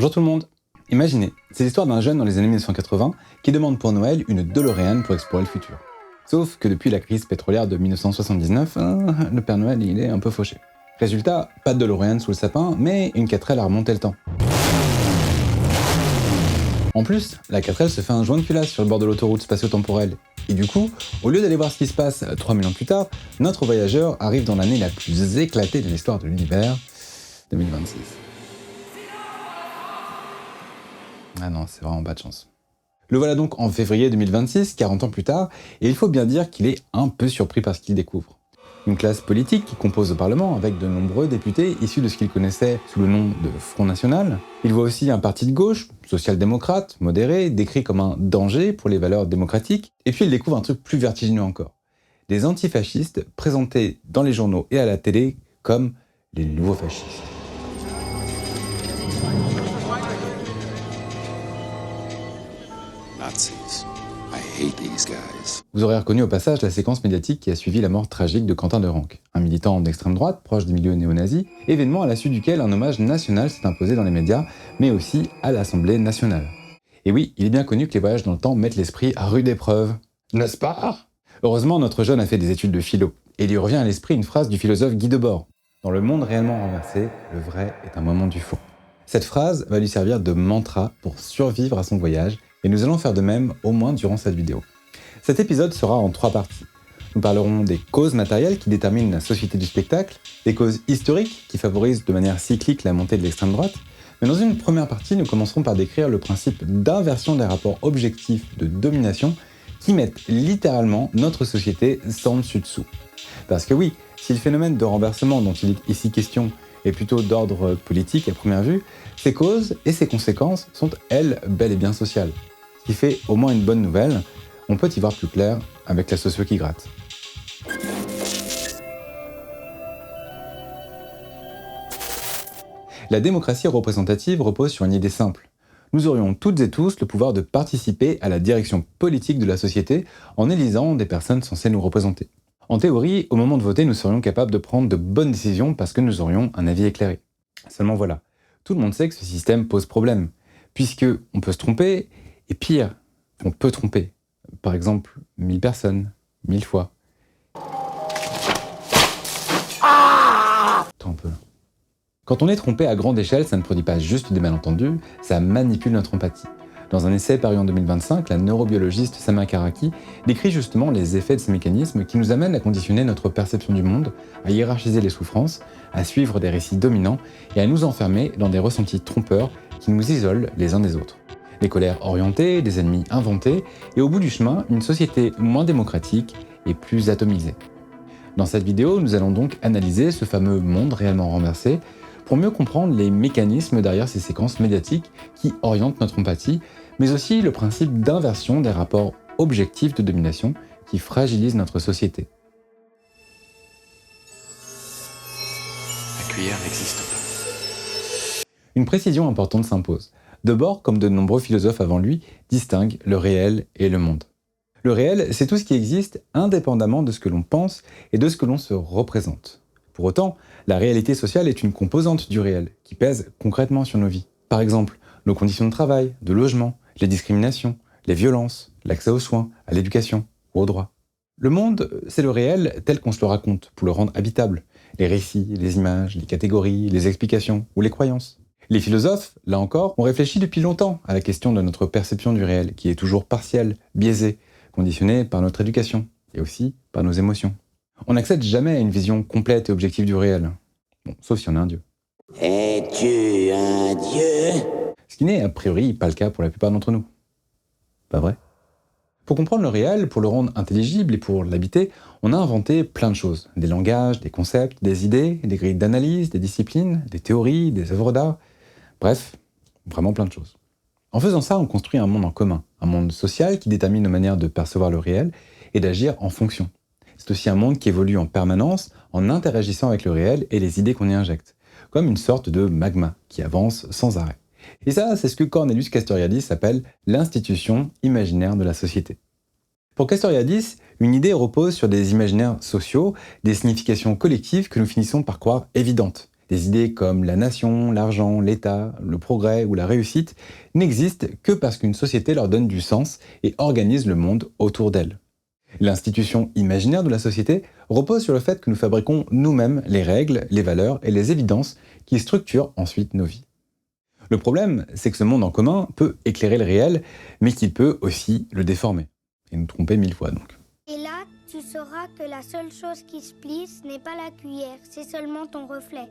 Bonjour tout le monde. Imaginez, c'est l'histoire d'un jeune dans les années 1980 qui demande pour Noël une DeLorean pour explorer le futur. Sauf que depuis la crise pétrolière de 1979, le Père Noël il est un peu fauché. Résultat, pas de DeLorean sous le sapin, mais une 4L à remonter le temps. En plus, la 4L se fait un joint de culasse sur le bord de l'autoroute spatio-temporelle. Et du coup, au lieu d'aller voir ce qui se passe 3000 ans plus tard, notre voyageur arrive dans l'année la plus éclatée de l'histoire de l'univers, 2026. Ah non, c'est vraiment pas de chance. Le voilà donc en février 2026, 40 ans plus tard, et il faut bien dire qu'il est un peu surpris par ce qu'il découvre. Une classe politique qui compose le Parlement avec de nombreux députés issus de ce qu'il connaissait sous le nom de Front National. Il voit aussi un parti de gauche, social-démocrate, modéré, décrit comme un danger pour les valeurs démocratiques. Et puis il découvre un truc plus vertigineux encore. Des antifascistes présentés dans les journaux et à la télé comme les nouveaux fascistes. Nazis. I hate these guys. Vous aurez reconnu au passage la séquence médiatique qui a suivi la mort tragique de Quentin de Ranc, un militant d'extrême droite proche des milieux néo-nazis, événement à la suite duquel un hommage national s'est imposé dans les médias, mais aussi à l'Assemblée nationale. Et oui, il est bien connu que les voyages dans le temps mettent l'esprit à rude épreuve, n'est-ce pas ? Heureusement, notre jeune a fait des études de philo, et il lui revient à l'esprit une phrase du philosophe Guy Debord. Dans le monde réellement renversé, le vrai est un moment du faux. Cette phrase va lui servir de mantra pour survivre à son voyage, et nous allons faire de même au moins durant cette vidéo. Cet épisode sera en 3 parties. Nous parlerons des causes matérielles qui déterminent la société du spectacle, des causes historiques qui favorisent de manière cyclique la montée de l'extrême droite, mais dans une première partie, nous commencerons par décrire le principe d'inversion des rapports objectifs de domination qui mettent littéralement notre société sans dessus-dessous. Parce que oui, si le phénomène de renversement dont il est ici question est plutôt d'ordre politique à première vue, ses causes et ses conséquences sont, elles, bel et bien sociales. Ce qui fait au moins une bonne nouvelle, on peut y voir plus clair avec la socio qui gratte. La démocratie représentative repose sur une idée simple. Nous aurions toutes et tous le pouvoir de participer à la direction politique de la société en élisant des personnes censées nous représenter. En théorie, au moment de voter, nous serions capables de prendre de bonnes décisions parce que nous aurions un avis éclairé. Seulement voilà, tout le monde sait que ce système pose problème, puisque on peut se tromper, et pire, on peut tromper. Par exemple, 1000 personnes, 1000 fois. Attends un peu. Quand on est trompé à grande échelle, ça ne produit pas juste des malentendus, ça manipule notre empathie. Dans un essai paru en 2025, la neurobiologiste Sama Karaki décrit justement les effets de ces mécanismes qui nous amènent à conditionner notre perception du monde, à hiérarchiser les souffrances, à suivre des récits dominants et à nous enfermer dans des ressentis trompeurs qui nous isolent les uns des autres. Des colères orientées, des ennemis inventés, et au bout du chemin, une société moins démocratique et plus atomisée. Dans cette vidéo, nous allons donc analyser ce fameux monde réellement renversé pour mieux comprendre les mécanismes derrière ces séquences médiatiques qui orientent notre empathie, mais aussi le principe d'inversion des rapports objectifs de domination qui fragilisent notre société. La cuillère n'existe pas. Une précision importante s'impose. Debord, comme de nombreux philosophes avant lui, distingue le réel et le monde. Le réel, c'est tout ce qui existe indépendamment de ce que l'on pense et de ce que l'on se représente. Pour autant, la réalité sociale est une composante du réel, qui pèse concrètement sur nos vies. Par exemple, nos conditions de travail, de logement, les discriminations, les violences, l'accès aux soins, à l'éducation ou aux droits. Le monde, c'est le réel tel qu'on se le raconte, pour le rendre habitable. Les récits, les images, les catégories, les explications ou les croyances. Les philosophes, là encore, ont réfléchi depuis longtemps à la question de notre perception du réel, qui est toujours partielle, biaisée, conditionnée par notre éducation, et aussi par nos émotions. On n'accède jamais à une vision complète et objective du réel. Bon, sauf si on est un dieu. Es-tu un dieu ? Ce qui n'est a priori pas le cas pour la plupart d'entre nous. Pas vrai ? Pour comprendre le réel, pour le rendre intelligible et pour l'habiter, on a inventé plein de choses. Des langages, des concepts, des idées, des grilles d'analyse, des disciplines, des théories, des œuvres d'art. Bref, vraiment plein de choses. En faisant ça, on construit un monde en commun, un monde social qui détermine nos manières de percevoir le réel et d'agir en fonction. C'est aussi un monde qui évolue en permanence en interagissant avec le réel et les idées qu'on y injecte, comme une sorte de magma qui avance sans arrêt. Et ça, c'est ce que Cornelius Castoriadis appelle l'institution imaginaire de la société. Pour Castoriadis, une idée repose sur des imaginaires sociaux, des significations collectives que nous finissons par croire évidentes, Des idées comme la nation, l'argent, l'État, le progrès ou la réussite n'existent que parce qu'une société leur donne du sens et organise le monde autour d'elle. L'institution imaginaire de la société repose sur le fait que nous fabriquons nous-mêmes les règles, les valeurs et les évidences qui structurent ensuite nos vies. Le problème, c'est que ce monde en commun peut éclairer le réel, mais qu'il peut aussi le déformer, et nous tromper 1000 fois donc. Et là, tu sauras que la seule chose qui se plie, ce n'est pas la cuillère, c'est seulement ton reflet.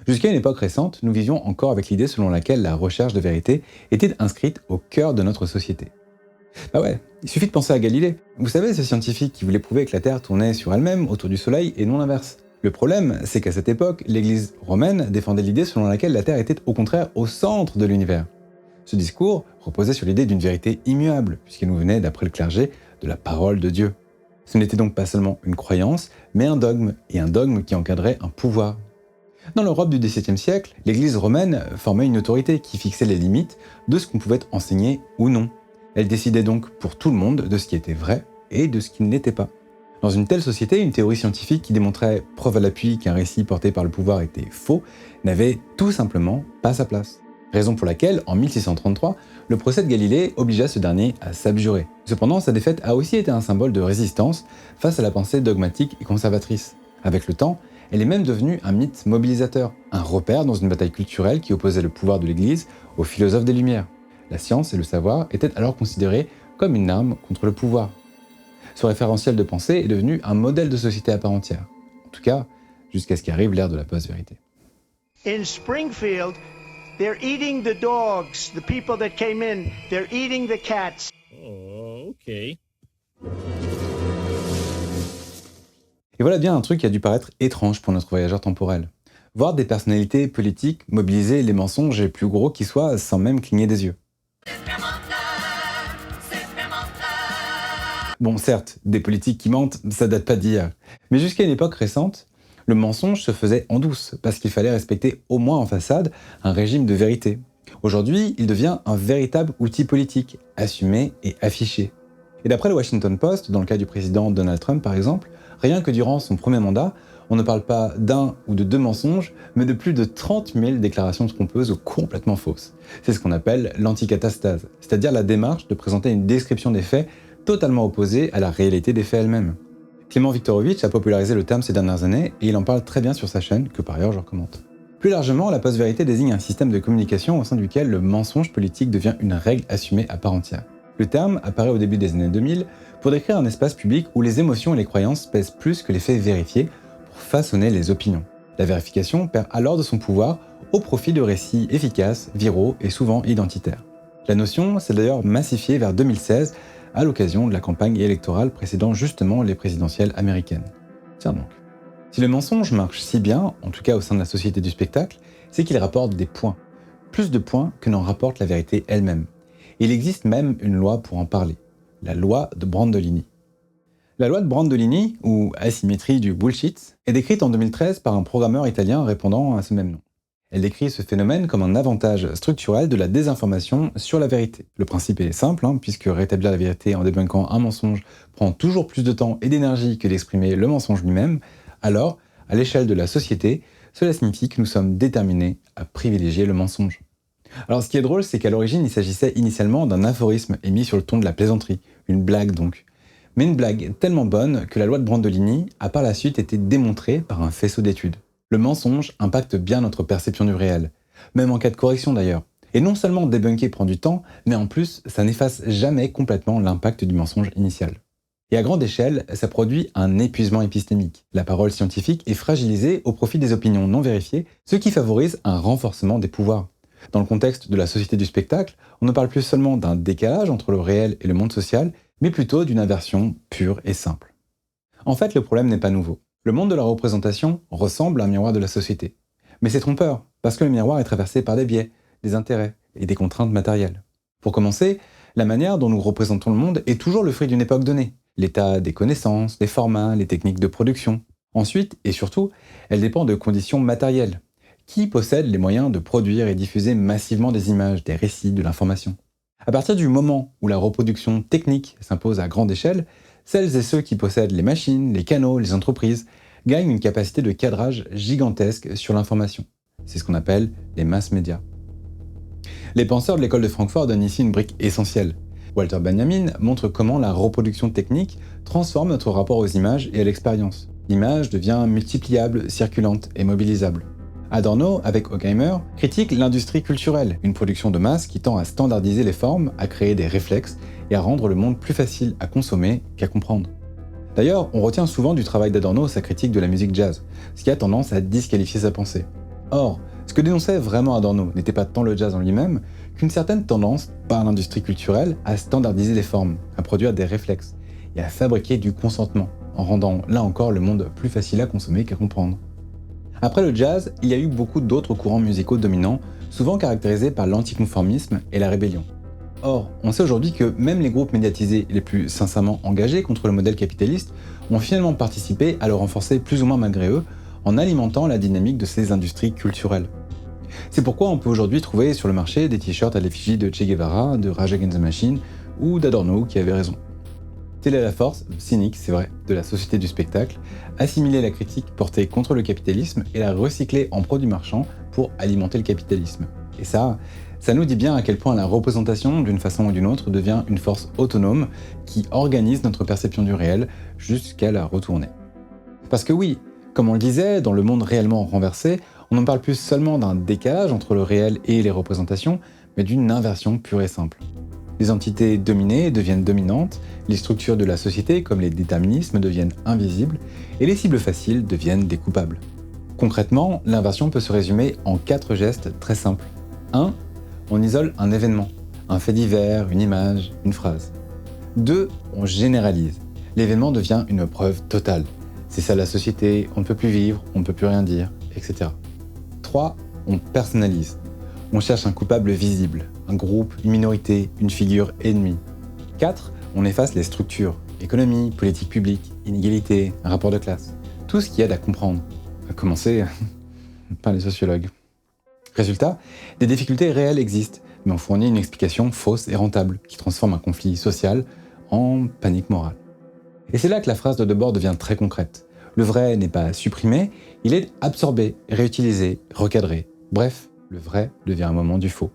Jusqu'à une époque récente, nous vivions encore avec l'idée selon laquelle la recherche de vérité était inscrite au cœur de notre société. Bah ouais, il suffit de penser à Galilée. Vous savez, ce scientifique qui voulait prouver que la Terre tournait sur elle-même autour du Soleil et non l'inverse. Le problème, c'est qu'à cette époque, l'Église romaine défendait l'idée selon laquelle la Terre était au contraire au centre de l'univers. Ce discours reposait sur l'idée d'une vérité immuable, puisqu'il nous venait, d'après le clergé, de la parole de Dieu. Ce n'était donc pas seulement une croyance, mais un dogme, et un dogme qui encadrait un pouvoir. Dans l'Europe du XVIIe siècle, l'Église romaine formait une autorité qui fixait les limites de ce qu'on pouvait enseigner ou non. Elle décidait donc pour tout le monde de ce qui était vrai et de ce qui ne l'était pas. Dans une telle société, une théorie scientifique qui démontrait preuve à l'appui qu'un récit porté par le pouvoir était faux n'avait tout simplement pas sa place. Raison pour laquelle, en 1633, le procès de Galilée obligea ce dernier à s'abjurer. Cependant, sa défaite a aussi été un symbole de résistance face à la pensée dogmatique et conservatrice. Avec le temps, elle est même devenue un mythe mobilisateur, un repère dans une bataille culturelle qui opposait le pouvoir de l'Église aux philosophes des Lumières. La science et le savoir étaient alors considérés comme une arme contre le pouvoir. Ce référentiel de pensée est devenu un modèle de société à part entière. En tout cas, jusqu'à ce qu'arrive l'ère de la post-vérité. In Springfield, they're eating the dogs, the people that came in, they're eating the cats. Oh, okay. Et voilà bien un truc qui a dû paraître étrange pour notre voyageur temporel. Voir des personnalités politiques mobiliser les mensonges les plus gros qui soient sans même cligner des yeux. Bon, certes, des politiques qui mentent, ça date pas d'hier. Mais jusqu'à une époque récente, le mensonge se faisait en douce, parce qu'il fallait respecter au moins en façade un régime de vérité. Aujourd'hui, il devient un véritable outil politique, assumé et affiché. Et d'après le Washington Post, dans le cas du président Donald Trump par exemple, rien que durant son premier mandat, on ne parle pas d'un ou de deux mensonges, mais de plus de 30 000 déclarations trompeuses ou complètement fausses. C'est ce qu'on appelle l'anticatastase, c'est-à-dire la démarche de présenter une description des faits totalement opposée à la réalité des faits elles-mêmes. Clément Viktorovitch a popularisé le terme ces dernières années et il en parle très bien sur sa chaîne, que par ailleurs je recommande. Plus largement, la post-vérité désigne un système de communication au sein duquel le mensonge politique devient une règle assumée à part entière. Le terme apparaît au début des années 2000 pour décrire un espace public où les émotions et les croyances pèsent plus que les faits vérifiés pour façonner les opinions. La vérification perd alors de son pouvoir au profit de récits efficaces, viraux et souvent identitaires. La notion s'est d'ailleurs massifiée vers 2016 à l'occasion de la campagne électorale précédant justement les présidentielles américaines. Tiens donc. Si le mensonge marche si bien, en tout cas au sein de la société du spectacle, c'est qu'il rapporte des points. Plus de points que n'en rapporte la vérité elle-même. Il existe même une loi pour en parler, la loi de Brandolini. La loi de Brandolini, ou asymétrie du bullshit, est décrite en 2013 par un programmeur italien répondant à ce même nom. Elle décrit ce phénomène comme un avantage structurel de la désinformation sur la vérité. Le principe est simple, puisque rétablir la vérité en débunkant un mensonge prend toujours plus de temps et d'énergie que d'exprimer le mensonge lui-même, alors, à l'échelle de la société, cela signifie que nous sommes déterminés à privilégier le mensonge. Alors ce qui est drôle, c'est qu'à l'origine, il s'agissait initialement d'un aphorisme émis sur le ton de la plaisanterie, une blague donc. Mais une blague tellement bonne que la loi de Brandolini a par la suite été démontrée par un faisceau d'études. Le mensonge impacte bien notre perception du réel, même en cas de correction d'ailleurs. Et non seulement débunker prend du temps, mais en plus, ça n'efface jamais complètement l'impact du mensonge initial. Et à grande échelle, ça produit un épuisement épistémique. La parole scientifique est fragilisée au profit des opinions non vérifiées, ce qui favorise un renforcement des pouvoirs. Dans le contexte de la société du spectacle, on ne parle plus seulement d'un décalage entre le réel et le monde social, mais plutôt d'une inversion pure et simple. En fait, le problème n'est pas nouveau. Le monde de la représentation ressemble à un miroir de la société. Mais c'est trompeur, parce que le miroir est traversé par des biais, des intérêts et des contraintes matérielles. Pour commencer, la manière dont nous représentons le monde est toujours le fruit d'une époque donnée. L'état des connaissances, les formats, les techniques de production. Ensuite, et surtout, elle dépend de conditions matérielles. Qui possède les moyens de produire et diffuser massivement des images, des récits, de l'information? À partir du moment où la reproduction technique s'impose à grande échelle, celles et ceux qui possèdent les machines, les canaux, les entreprises gagnent une capacité de cadrage gigantesque sur l'information. C'est ce qu'on appelle les mass médias. Les penseurs de l'école de Francfort donnent ici une brique essentielle. Walter Benjamin montre comment la reproduction technique transforme notre rapport aux images et à l'expérience. L'image devient multipliable, circulante et mobilisable. Adorno, avec Horkheimer, critique l'industrie culturelle, une production de masse qui tend à standardiser les formes, à créer des réflexes et à rendre le monde plus facile à consommer qu'à comprendre. D'ailleurs, on retient souvent du travail d'Adorno sa critique de la musique jazz, ce qui a tendance à disqualifier sa pensée. Or, ce que dénonçait vraiment Adorno n'était pas tant le jazz en lui-même qu'une certaine tendance, par l'industrie culturelle, à standardiser les formes, à produire des réflexes et à fabriquer du consentement, en rendant là encore le monde plus facile à consommer qu'à comprendre. Après le jazz, il y a eu beaucoup d'autres courants musicaux dominants, souvent caractérisés par l'anticonformisme et la rébellion. Or, on sait aujourd'hui que même les groupes médiatisés les plus sincèrement engagés contre le modèle capitaliste ont finalement participé à le renforcer plus ou moins malgré eux, en alimentant la dynamique de ces industries culturelles. C'est pourquoi on peut aujourd'hui trouver sur le marché des t-shirts à l'effigie de Che Guevara, de Rage Against the Machine ou d'Adorno qui avait raison. Telle est la force, cynique c'est vrai, de la société du spectacle, assimiler la critique portée contre le capitalisme et la recycler en produit marchand pour alimenter le capitalisme. Et ça nous dit bien à quel point la représentation, d'une façon ou d'une autre, devient une force autonome qui organise notre perception du réel jusqu'à la retourner. Parce que oui, comme on le disait, dans le monde réellement renversé, on ne parle plus seulement d'un décalage entre le réel et les représentations, mais d'une inversion pure et simple. Les entités dominées deviennent dominantes, les structures de la société, comme les déterminismes, deviennent invisibles, et les cibles faciles deviennent des coupables. Concrètement, l'inversion peut se résumer en 4 gestes très simples. 1. On isole un événement, un fait divers, une image, une phrase. 2. On généralise. L'événement devient une preuve totale. C'est ça la société, on ne peut plus vivre, on ne peut plus rien dire, etc. 3. On personnalise. On cherche un coupable visible, un groupe, une minorité, une figure ennemie. 4. On efface les structures, économie, politique publique, inégalité, rapport de classe. Tout ce qui aide à comprendre, à commencer par les sociologues. Résultat, des difficultés réelles existent, mais on fournit une explication fausse et rentable qui transforme un conflit social en panique morale. Et c'est là que la phrase de Debord devient très concrète. Le vrai n'est pas supprimé, il est absorbé, réutilisé, recadré. Bref, le vrai devient un moment du faux.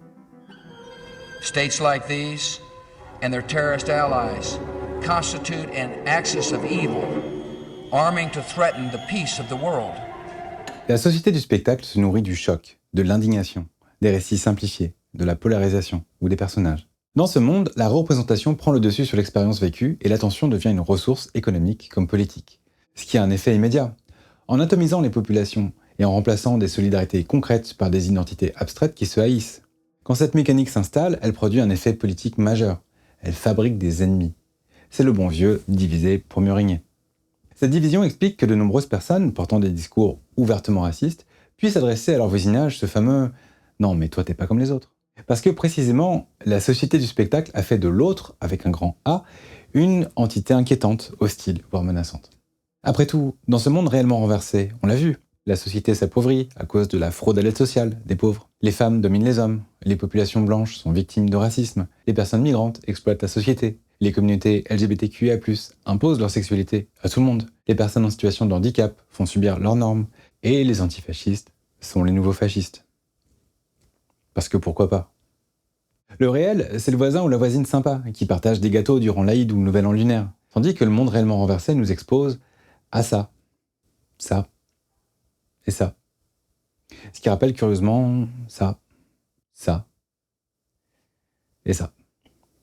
States like these and their terrorist allies constitute an axis of evil, arming to threaten the peace of the world. La société du spectacle se nourrit du choc, de l'indignation, des récits simplifiés, de la polarisation ou des personnages. Dans ce monde, la représentation prend le dessus sur l'expérience vécue et l'attention devient une ressource économique comme politique. Ce qui a un effet immédiat. En atomisant les populations et en remplaçant des solidarités concrètes par des identités abstraites qui se haïssent. Quand cette mécanique s'installe, elle produit un effet politique majeur. Elle fabrique des ennemis. C'est le bon vieux diviser pour mieux régner. Cette division explique que de nombreuses personnes portant des discours ouvertement racistes puissent adresser à leur voisinage ce fameux « non mais toi t'es pas comme les autres ». Parce que précisément, la société du spectacle a fait de l'autre, avec un grand A, une entité inquiétante, hostile, voire menaçante. Après tout, dans ce monde réellement renversé, on l'a vu, la société s'appauvrit à cause de la fraude à l'aide sociale des pauvres. Les femmes dominent les hommes, les populations blanches sont victimes de racisme, les personnes migrantes exploitent la société, les communautés LGBTQIA+, imposent leur sexualité à tout le monde, les personnes en situation de handicap font subir leurs normes, et les antifascistes sont les nouveaux fascistes. Parce que pourquoi pas ? Le réel, c'est le voisin ou la voisine sympa, qui partage des gâteaux durant l'Aïd ou le Nouvel An lunaire, tandis que le monde réellement renversé nous expose à ça, ça et ça. Ce qui rappelle curieusement ça et ça.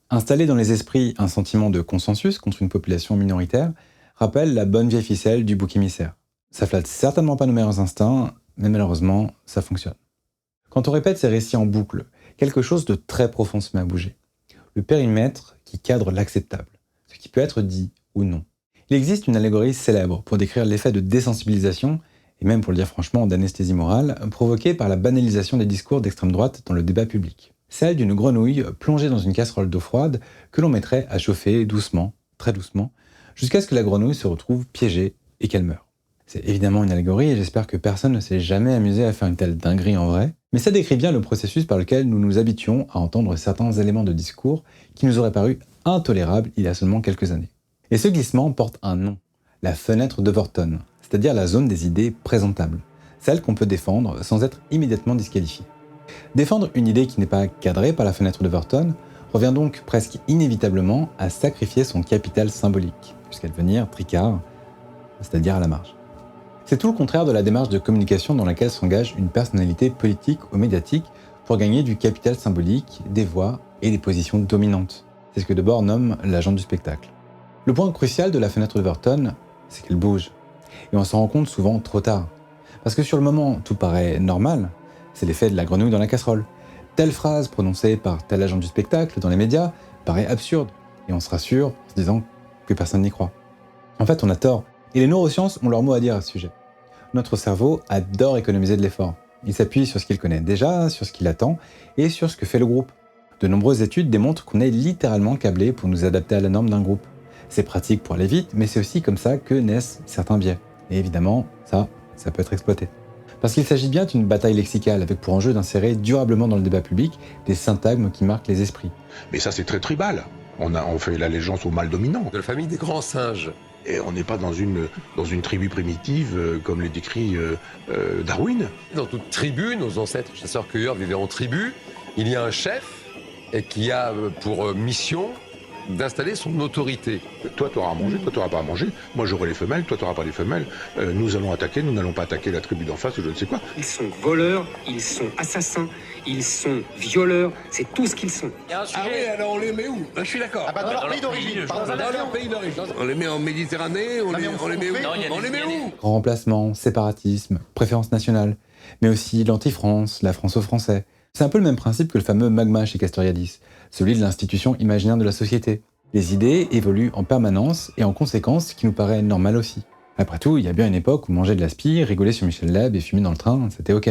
Installer dans les esprits un sentiment de consensus contre une population minoritaire rappelle la bonne vieille ficelle du bouc émissaire. Ça flatte certainement pas nos meilleurs instincts, mais malheureusement, ça fonctionne. Quand on répète ces récits en boucle, quelque chose de très profond se met à bouger. Le périmètre qui cadre l'acceptable, ce qui peut être dit ou non. Il existe une allégorie célèbre pour décrire l'effet de désensibilisation, et même pour le dire franchement d'anesthésie morale, provoquée par la banalisation des discours d'extrême droite dans le débat public. Celle d'une grenouille plongée dans une casserole d'eau froide que l'on mettrait à chauffer doucement, très doucement, jusqu'à ce que la grenouille se retrouve piégée et qu'elle meure. C'est évidemment une allégorie et j'espère que personne ne s'est jamais amusé à faire une telle dinguerie en vrai, mais ça décrit bien le processus par lequel nous nous habituons à entendre certains éléments de discours qui nous auraient paru intolérables il y a seulement quelques années. Et ce glissement porte un nom, la fenêtre d'Overton, c'est-à-dire la zone des idées présentables, celle qu'on peut défendre sans être immédiatement disqualifié. Défendre une idée qui n'est pas cadrée par la fenêtre d'Overton revient donc presque inévitablement à sacrifier son capital symbolique, jusqu'à devenir tricard, c'est-à-dire à la marge. C'est tout le contraire de la démarche de communication dans laquelle s'engage une personnalité politique ou médiatique pour gagner du capital symbolique, des voix et des positions dominantes. C'est ce que Debord nomme l'agent du spectacle. Le point crucial de la fenêtre d'Overton, c'est qu'elle bouge. Et on s'en rend compte souvent trop tard. Parce que sur le moment, tout paraît normal. C'est l'effet de la grenouille dans la casserole. Telle phrase prononcée par tel agent du spectacle dans les médias paraît absurde. Et on se rassure en se disant que personne n'y croit. En fait, on a tort. Et les neurosciences ont leur mot à dire à ce sujet. Notre cerveau adore économiser de l'effort. Il s'appuie sur ce qu'il connaît déjà, sur ce qu'il attend et sur ce que fait le groupe. De nombreuses études démontrent qu'on est littéralement câblé pour nous adapter à la norme d'un groupe. C'est pratique pour aller vite, mais c'est aussi comme ça que naissent certains biais. Et évidemment, ça peut être exploité. Parce qu'il s'agit bien d'une bataille lexicale avec pour enjeu d'insérer durablement dans le débat public des syntagmes qui marquent les esprits. Mais ça, c'est très tribal. On fait l'allégeance au mâle dominant. De la famille des grands singes. Et on n'est pas dans une tribu primitive comme le décrit Darwin. Dans toute tribu, nos ancêtres chasseurs-cueilleurs vivaient en tribu. Il y a un chef et qui a pour mission d'installer son autorité. Toi, tu auras à manger, toi, tu n'auras pas à manger. Moi, j'aurai les femelles, toi, tu n'auras pas les femelles. Nous allons attaquer, nous n'allons pas attaquer la tribu d'en face ou je ne sais quoi. Ils sont voleurs, ils sont assassins, ils sont violeurs, c'est tout ce qu'ils sont. Ah oui, alors on les met où? Je suis d'accord. Dans leur pays d'origine. Dans leur pays d'origine. On les met en Méditerranée, on les met où? On les met où? Grand remplacement, séparatisme, préférence nationale, mais aussi l'anti-France, la France aux Français. C'est un peu le même principe que le fameux magma chez Castoriadis, celui de l'institution imaginaire de la société. Les idées évoluent en permanence et en conséquence, ce qui nous paraît normal aussi. Après tout, il y a bien une époque où manger de l'aspi, rigoler sur Michel Leb et fumer dans le train, c'était ok.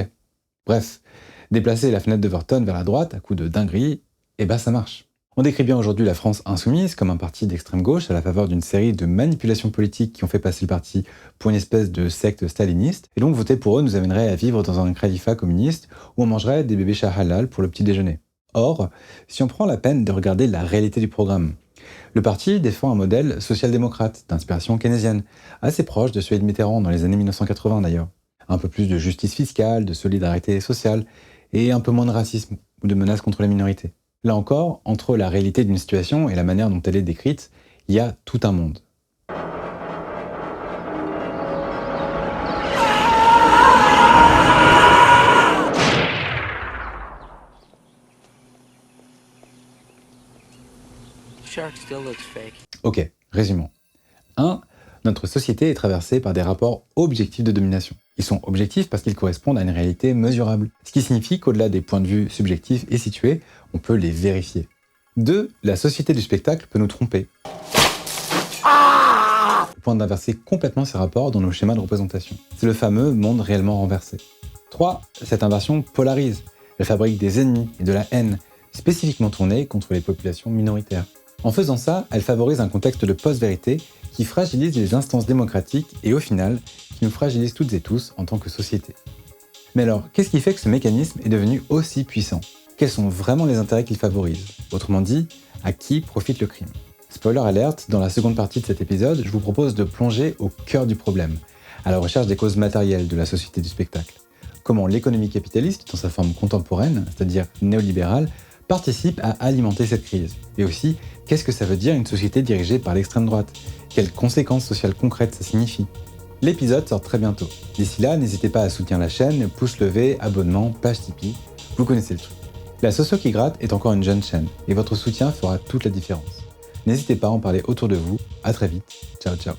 Bref, déplacer la fenêtre d'Overton vers la droite à coup de dinguerie, ça marche. On décrit bien aujourd'hui la France insoumise comme un parti d'extrême gauche à la faveur d'une série de manipulations politiques qui ont fait passer le parti pour une espèce de secte staliniste, et donc voter pour eux nous amènerait à vivre dans un califat communiste où on mangerait des bébés chats halal pour le petit déjeuner. Or, si on prend la peine de regarder la réalité du programme, le parti défend un modèle social-démocrate d'inspiration keynésienne, assez proche de celui de Mitterrand dans les années 1980 d'ailleurs. Un peu plus de justice fiscale, de solidarité sociale, et un peu moins de racisme ou de menaces contre les minorités. Là encore, entre la réalité d'une situation et la manière dont elle est décrite, il y a tout un monde. Ok, résumons. 1. Notre société est traversée par des rapports objectifs de domination. Ils sont objectifs parce qu'ils correspondent à une réalité mesurable, ce qui signifie qu'au-delà des points de vue subjectifs et situés, on peut les vérifier. 2. La société du spectacle peut nous tromper. Au point d'inverser complètement ces rapports dans nos schémas de représentation. C'est le fameux monde réellement renversé. 3. Cette inversion polarise. Elle fabrique des ennemis et de la haine, spécifiquement tournée contre les populations minoritaires. En faisant ça, elle favorise un contexte de post-vérité qui fragilise les instances démocratiques et au final, qui nous fragilise toutes et tous en tant que société. Mais alors, qu'est-ce qui fait que ce mécanisme est devenu aussi puissant? Quels sont vraiment les intérêts qu'il favorise? Autrement dit, à qui profite le crime? Spoiler alert, dans la seconde partie de cet épisode, je vous propose de plonger au cœur du problème, à la recherche des causes matérielles de la société du spectacle. Comment l'économie capitaliste, dans sa forme contemporaine, c'est-à-dire néolibérale, participe à alimenter cette crise. Et aussi, qu'est-ce que ça veut dire une société dirigée par l'extrême droite? Quelles conséquences sociales concrètes ça signifie? L'épisode sort très bientôt. D'ici là, n'hésitez pas à soutenir la chaîne, pouce levé, abonnement, page Tipeee, vous connaissez le truc. La Socio qui gratte est encore une jeune chaîne, et votre soutien fera toute la différence. N'hésitez pas à en parler autour de vous, à très vite, ciao ciao.